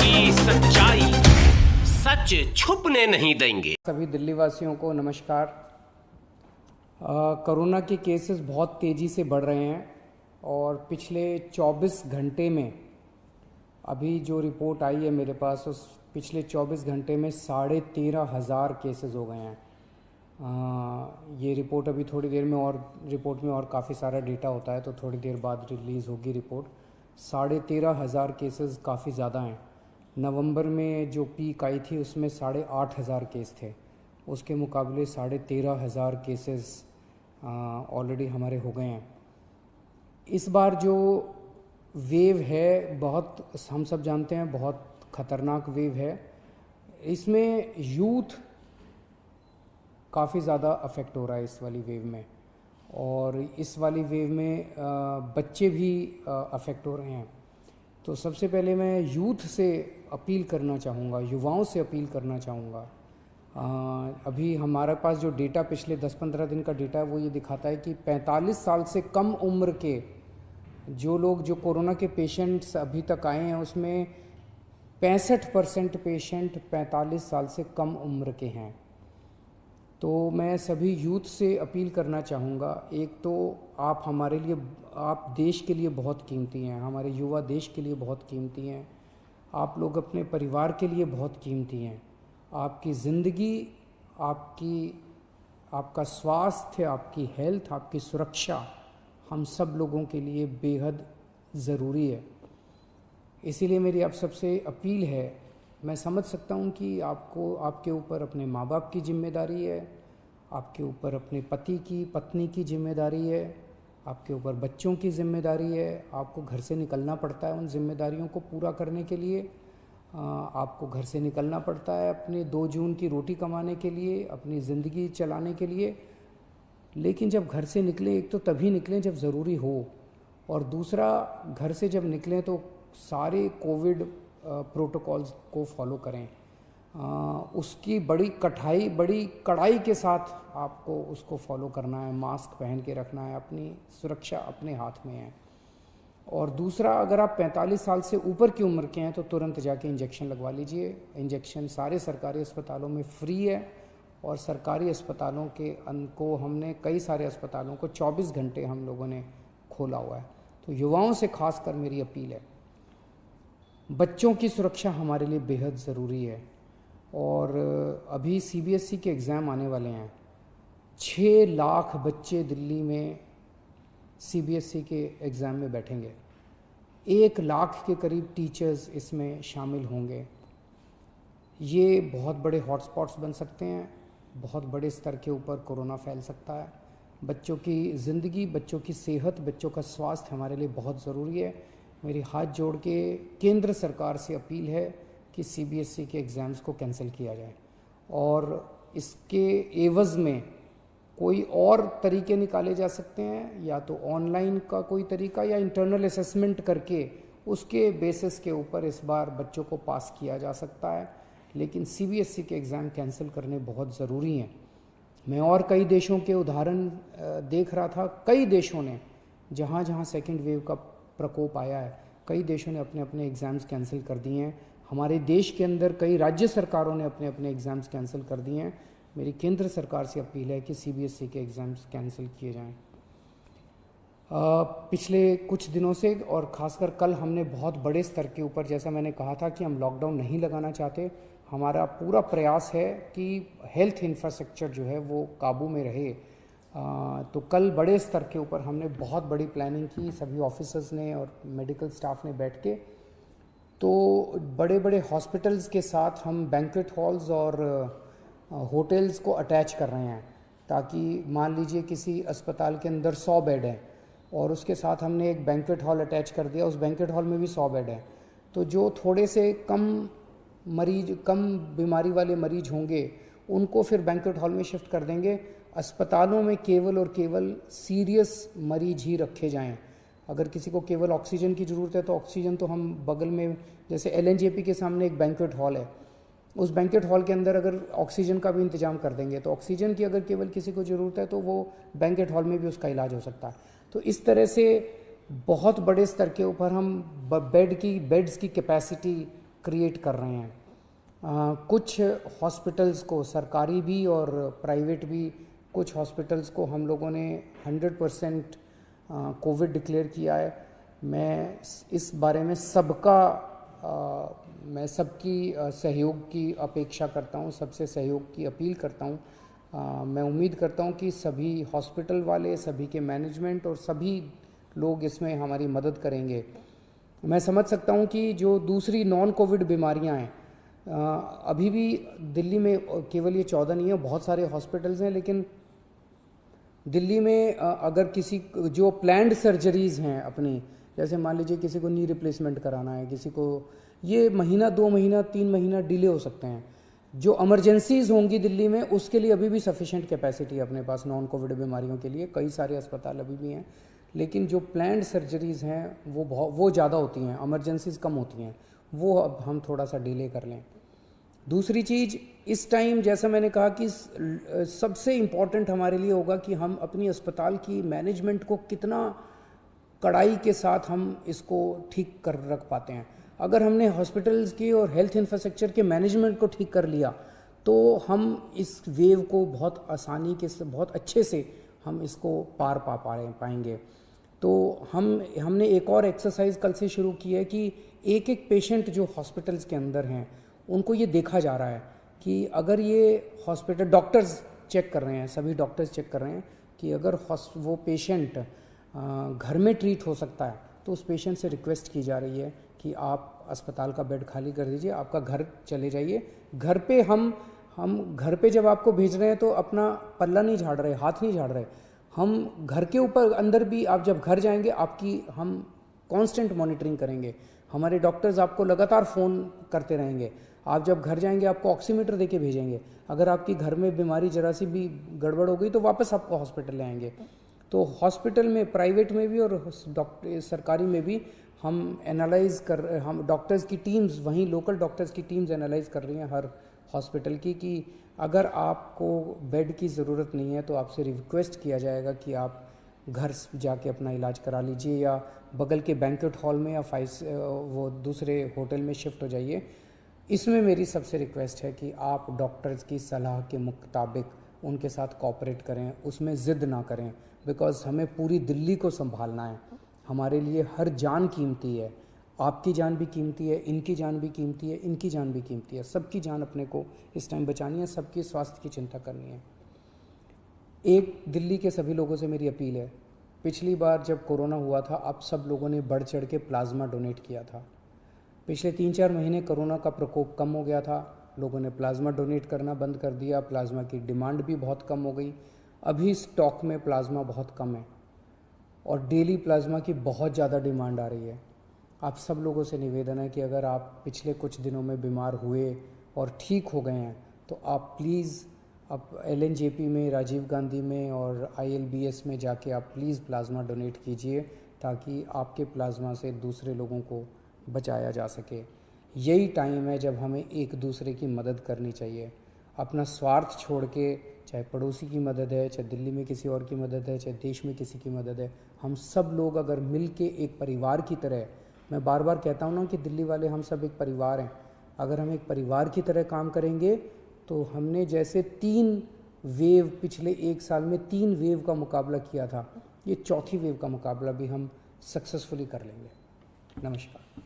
की सच्चाई, सच छुपने नहीं देंगे। सभी दिल्ली वासियों को नमस्कार। कोरोना के केसेस बहुत तेज़ी से बढ़ रहे हैं और पिछले 24 घंटे में अभी जो रिपोर्ट आई है मेरे पास, उस पिछले 24 घंटे में 13,500 केसेस हो गए हैं। ये रिपोर्ट अभी थोड़ी देर में, और रिपोर्ट में और काफ़ी सारा डेटा होता है तो थोड़ी देर बाद रिलीज़ होगी रिपोर्ट। 13,500 केसेस काफ़ी ज़्यादा हैं। नवंबर में जो पीक आई थी उसमें 8,500 केस थे, उसके मुकाबले 13,500 केसेस ऑलरेडी हमारे हो गए हैं। इस बार जो वेव है, बहुत हम सब जानते हैं बहुत ख़तरनाक वेव है। इसमें यूथ काफ़ी ज़्यादा अफेक्ट हो रहा है इस वाली वेव में, और इस वाली वेव में बच्चे भी अफेक्ट हो रहे हैं। तो सबसे पहले मैं यूथ से अपील करना चाहूँगा, युवाओं से अपील करना चाहूँगा। अभी हमारे पास जो डेटा पिछले 10-15 दिन का डेटा है वो ये दिखाता है कि 45 साल से कम उम्र के जो लोग, जो कोरोना के पेशेंट्स अभी तक आए हैं, उसमें 65% पेशेंट 45 साल से कम उम्र के हैं। तो मैं सभी यूथ से अपील करना चाहूँगा, एक तो आप हमारे लिए, आप देश के लिए बहुत कीमती हैं, हमारे युवा देश के लिए बहुत कीमती हैं, आप लोग अपने परिवार के लिए बहुत कीमती हैं। आपकी ज़िंदगी, आपका स्वास्थ्य, आपकी हेल्थ, आपकी सुरक्षा हम सब लोगों के लिए बेहद ज़रूरी है। इसीलिए मेरी आप सबसे अपील है, मैं समझ सकता हूँ कि आपके ऊपर अपने माँ बाप की जिम्मेदारी है, आपके ऊपर अपने पत्नी की जिम्मेदारी है, आपके ऊपर बच्चों की जिम्मेदारी है, आपको घर से निकलना पड़ता है उन जिम्मेदारियों को पूरा करने के लिए। आपको घर से निकलना पड़ता है अपने 2 जून की रोटी कमाने के लिए, अपनी ज़िंदगी चलाने के लिए। लेकिन जब घर से निकलें, एक तो तभी निकलें जब ज़रूरी हो, और दूसरा घर से जब निकलें तो सारे कोविड प्रोटोकॉल्स को फॉलो करें। उसकी बड़ी कड़ाई के साथ आपको उसको फॉलो करना है, मास्क पहन के रखना है, अपनी सुरक्षा अपने हाथ में है। और दूसरा, अगर आप 45 साल से ऊपर की उम्र के हैं तो तुरंत जाके इंजेक्शन लगवा लीजिए। इंजेक्शन सारे सरकारी अस्पतालों में फ्री है, और सरकारी अस्पतालों को हमने, कई सारे अस्पतालों को 24 घंटे हम लोगों ने खोला हुआ है। तो युवाओं से खासकर मेरी अपील है, बच्चों की सुरक्षा हमारे लिए बेहद ज़रूरी है। और अभी सीबीएसई के एग्ज़ाम आने वाले हैं। 6 लाख बच्चे दिल्ली में सीबीएसई के एग्ज़ाम में बैठेंगे। 1 लाख के करीब टीचर्स इसमें शामिल होंगे। ये बहुत बड़े हॉटस्पॉट्स बन सकते हैं, बहुत बड़े स्तर के ऊपर कोरोना फैल सकता है। बच्चों की ज़िंदगी, बच्चों की सेहत, बच्चों का स्वास्थ्य हमारे लिए बहुत ज़रूरी है। मेरी हाथ जोड़ के केंद्र सरकार से अपील है कि सीबीएसई के एग्ज़ाम्स को कैंसिल किया जाए, और इसके एवज़ में कोई और तरीके निकाले जा सकते हैं, या तो ऑनलाइन का कोई तरीका, या इंटरनल असेसमेंट करके उसके बेसिस के ऊपर इस बार बच्चों को पास किया जा सकता है। लेकिन सीबीएसई के एग्ज़ाम कैंसिल करने बहुत ज़रूरी हैं। मैं और कई देशों के उदाहरण देख रहा था, कई देशों ने, जहाँ जहाँ सेकेंड वेव का प्रकोप आया है, कई देशों ने अपने अपने एग्ज़ाम्स कैंसिल कर दिए हैं। हमारे देश के अंदर कई राज्य सरकारों ने अपने अपने एग्ज़ाम्स कैंसिल कर दिए हैं। मेरी केंद्र सरकार से अपील है कि सीबीएसई के एग्ज़ाम्स कैंसिल किए जाएं। पिछले कुछ दिनों से, और ख़ासकर कल, हमने बहुत बड़े स्तर के ऊपर, जैसा मैंने कहा था कि हम लॉकडाउन नहीं लगाना चाहते, हमारा पूरा प्रयास है कि हेल्थ इंफ्रास्ट्रक्चर जो है वो काबू में रहे। तो कल बड़े स्तर के ऊपर हमने बहुत बड़ी प्लानिंग की, सभी ऑफिसर्स ने और मेडिकल स्टाफ ने बैठ के। तो बड़े बड़े हॉस्पिटल्स के साथ हम बैंक्वेट हॉल्स और होटल्स को अटैच कर रहे हैं, ताकि मान लीजिए किसी अस्पताल के अंदर 100 बेड हैं और उसके साथ हमने एक बैंक्वेट हॉल अटैच कर दिया, उस बैंक्वेट हॉल में भी 100 बेड हैं। तो जो थोड़े से कम बीमारी वाले मरीज होंगे उनको फिर बैंक्वेट हॉल में शिफ्ट कर देंगे। अस्पतालों में केवल और केवल सीरियस मरीज ही रखे जाएं। अगर किसी को केवल ऑक्सीजन की ज़रूरत है तो ऑक्सीजन तो हम बगल में, जैसे एलएनजेपी के सामने एक बैंक्वेट हॉल है, उस बैंक्वेट हॉल के अंदर अगर ऑक्सीजन का भी इंतजाम कर देंगे तो ऑक्सीजन की अगर केवल किसी को ज़रूरत है तो वो बैंक्वेट हॉल में भी उसका इलाज हो सकता है। तो इस तरह से बहुत बड़े स्तर के ऊपर हम बेड्स की कैपेसिटी क्रिएट कर रहे हैं। कुछ हॉस्पिटल्स को, सरकारी भी और प्राइवेट भी, कुछ हॉस्पिटल्स को हम लोगों ने 100% कोविड डिक्लेयर किया है। मैं इस बारे में मैं सबकी सहयोग की अपेक्षा करता हूँ, सबसे सहयोग की अपील करता हूँ। मैं उम्मीद करता हूँ कि सभी हॉस्पिटल वाले, सभी के मैनेजमेंट और सभी लोग इसमें हमारी मदद करेंगे। मैं समझ सकता हूँ कि जो दूसरी नॉन कोविड बीमारियाँ हैं, अभी भी दिल्ली में केवल ये 14 नहीं है, बहुत सारे हॉस्पिटल्स हैं, लेकिन दिल्ली में अगर किसी जो प्लान्ड सर्जरीज़ हैं अपनी, जैसे मान लीजिए किसी को नी रिप्लेसमेंट कराना है, किसी को, ये महीना, 2 महीना, 3 महीना डिले हो सकते हैं। जो इमरजेंसीज़ होंगी दिल्ली में, उसके लिए अभी भी सफिशेंट कैपेसिटी है अपने पास नॉन कोविड बीमारियों के लिए, कई सारे अस्पताल अभी भी हैं। लेकिन जो प्लान्ड सर्जरीज़ हैं वो ज़्यादा होती हैं, इमरजेंसीज़ कम होती हैं, वो अब हम थोड़ा सा डिले कर लें। दूसरी चीज़, इस टाइम जैसा मैंने कहा कि सबसे इम्पॉर्टेंट हमारे लिए होगा कि हम अपनी अस्पताल की मैनेजमेंट को कितना कड़ाई के साथ हम इसको ठीक कर रख पाते हैं। अगर हमने हॉस्पिटल्स की और हेल्थ इंफ्रास्ट्रक्चर के मैनेजमेंट को ठीक कर लिया तो हम इस वेव को बहुत आसानी के से, बहुत अच्छे से हम इसको पार पाएंगे। तो हमने एक और एक्सरसाइज कल से शुरू की है कि एक एक पेशेंट जो हॉस्पिटल्स के अंदर हैं उनको ये देखा जा रहा है कि अगर ये हॉस्पिटल, डॉक्टर्स चेक कर रहे हैं, सभी डॉक्टर्स चेक कर रहे हैं कि अगर वो पेशेंट घर में ट्रीट हो सकता है तो उस पेशेंट से रिक्वेस्ट की जा रही है कि आप अस्पताल का बेड खाली कर दीजिए, आपका घर चले जाइए। घर पे हम घर पे जब आपको भेज रहे हैं तो अपना पल्ला नहीं झाड़ रहे, हाथ नहीं झाड़ रहे, हम घर के ऊपर अंदर भी, आप जब घर जाएंगे आपकी हम कांस्टेंट मॉनिटरिंग करेंगे। हमारे डॉक्टर्स आपको लगातार फ़ोन करते रहेंगे। आप जब घर जाएंगे आपको ऑक्सीमीटर देके भेजेंगे। अगर आपकी घर में बीमारी जरा सी भी गड़बड़ हो गई तो वापस आपको हॉस्पिटल ले आएंगे। तो हॉस्पिटल में, प्राइवेट में भी और सरकारी में भी हम डॉक्टर्स की टीम्स, वहीं लोकल डॉक्टर्स की टीम्स एनालाइज कर रही हैं हर हॉस्पिटल की, कि अगर आपको बेड की ज़रूरत नहीं है तो आपसे रिक्वेस्ट किया जाएगा कि आप घर जाके अपना इलाज करा लीजिए या बगल के बैंक्वेट हॉल में या वो दूसरे होटल में शिफ्ट हो जाइए। इसमें मेरी सबसे रिक्वेस्ट है कि आप डॉक्टर्स की सलाह के मुताबिक उनके साथ कोऑपरेट करें, उसमें ज़िद ना करें, बिकॉज़ हमें पूरी दिल्ली को संभालना है। हमारे लिए हर जान कीमती है, आपकी जान भी कीमती है, इनकी जान भी कीमती है, इनकी जान भी कीमती है, सबकी जान अपने को इस टाइम बचानी है, सबकी स्वास्थ्य की चिंता करनी है। एक दिल्ली के सभी लोगों से मेरी अपील है, पिछली बार जब कोरोना हुआ था आप सब लोगों ने बढ़ चढ़ के प्लाज्मा डोनेट किया था। पिछले 3-4 महीने कोरोना का प्रकोप कम हो गया था, लोगों ने प्लाज्मा डोनेट करना बंद कर दिया, प्लाज्मा की डिमांड भी बहुत कम हो गई। अभी स्टॉक में प्लाज्मा बहुत कम है और डेली प्लाज्मा की बहुत ज़्यादा डिमांड आ रही है। आप सब लोगों से निवेदन है कि अगर आप पिछले कुछ दिनों में बीमार हुए और ठीक हो गए हैं तो आप प्लीज़ अब LNJP में, राजीव गांधी में और ILBS में जाके आप प्लीज़ प्लाज्मा डोनेट कीजिए ताकि आपके प्लाज्मा से दूसरे लोगों को बचाया जा सके। यही टाइम है जब हमें एक दूसरे की मदद करनी चाहिए। अपना स्वार्थ छोड़ के, चाहे पड़ोसी की मदद है, चाहे दिल्ली में किसी और की मदद है, चाहे देश में किसी की मदद है, हम सब लोग अगर मिल के एक परिवार की तरह, मैं बार बार कहता हूँ ना कि दिल्ली वाले हम सब एक परिवार हैं, अगर हम एक परिवार की तरह काम करेंगे तो हमने जैसे 3 वेव, पिछले 1 साल में 3 वेव का मुकाबला किया था, ये चौथी वेव का मुकाबला भी हम सक्सेसफुली कर लेंगे। नमस्कार।